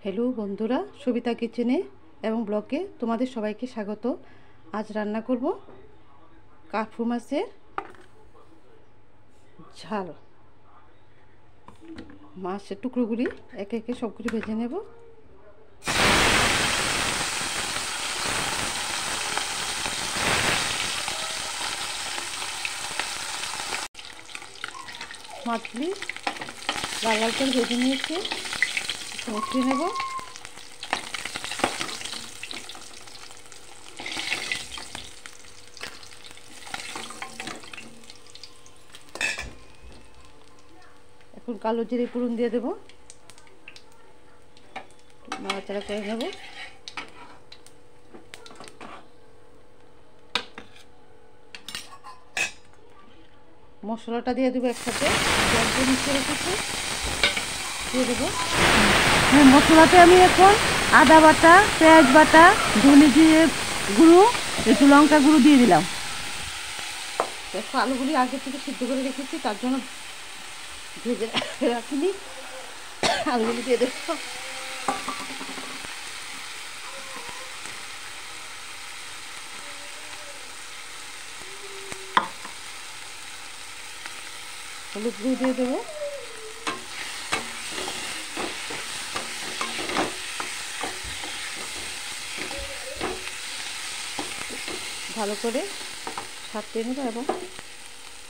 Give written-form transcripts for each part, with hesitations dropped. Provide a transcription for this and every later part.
Hello বন্ধুরা, সবিতা কিচেনে এবং ব্লগে তোমাদের সবাইকে স্বাগত। আজ রান্না করব কার্পু মাছের ঝাল। মাছের টুকরোগুলি একে একে সবগুলি ভেজে নেব। মাছগুলি লাল লাল করে ভেজে নিয়েছি, উঠিয়ে নেব। এখন কালো জিরে ফোড়ন দিয়ে দেবো, নাড়াচাড়া করে নেব। মশলাটা দিয়ে দেবো একসাথে, জল দিয়ে মিশিয়ে রেখেছি দিয়ে দেবো। মশলাতে আমি এখন আদা বাটা, পেঁয়াজ বাটা, ধনে জিরে গুঁড়ো, একটু লঙ্কা গুঁড়ো দিয়ে দিলাম। দেখো আলুগুলি আগে থেকে সিদ্ধ করে রেখেছি, তার জন্য ভেজে রাখিনি। আলুগুলি দিয়ে দেবো। হলুদ গুঁড়ো দিয়ে দেবো। ভালো করে সাজিয়ে নেব এবং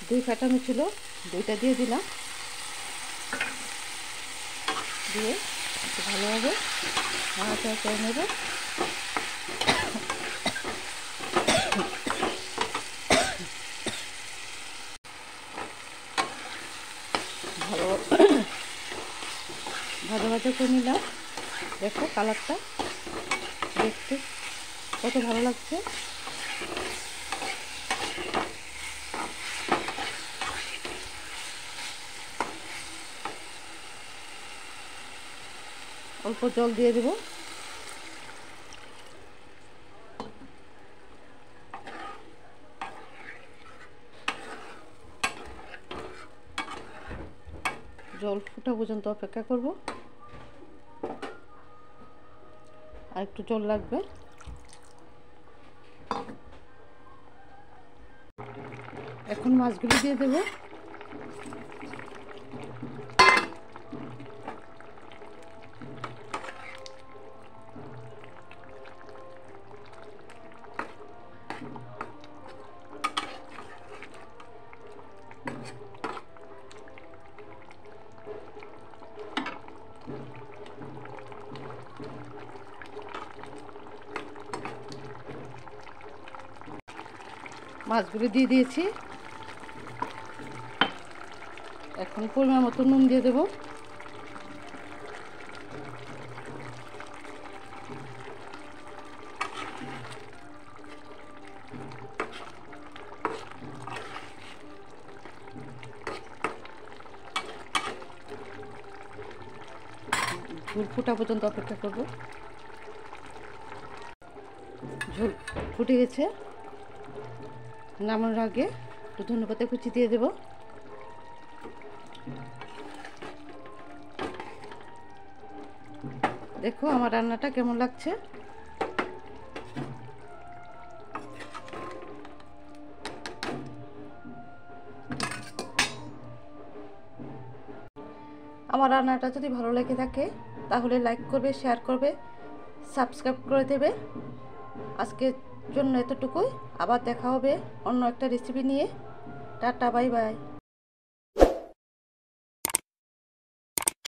দই ফাটানো ছিল, দইটা দিয়ে দিলাম। দিয়ে একটু ভালোভাবে নাড়াচাড়া করে নেব। ভালো ভাজা ভাজা করে নিলাম। দেখো কালারটা দেখতে কত ভালো লাগছে। অল্প জল দিয়ে দেব। জল ফোটা পর্যন্ত অপেক্ষা করব, আর একটু জল লাগবে। এখন মাছগুলি দিয়ে দেব। মাছগুলি দিয়ে দিয়েছি। এখন পরিমাণ মতো নুন দিয়ে দেব। ঝোল ফোটা পর্যন্ত অপেক্ষা করব। ঝোল ফুটে গেছে, নামানোর আগে একটু ধনেপাতা কুচি দিয়ে দেব। দেখো আমার রান্নাটা কেমন লাগছে। আমার রান্নাটা যদি ভালো লেগে থাকে তাহলে লাইক করবে, শেয়ার করবে, সাবস্ক্রাইব করে দেবে। আজকের জন্য এতটুকুই, আবার দেখা হবে অন্য একটা রেসিপি নিয়ে। Tata, bye bye.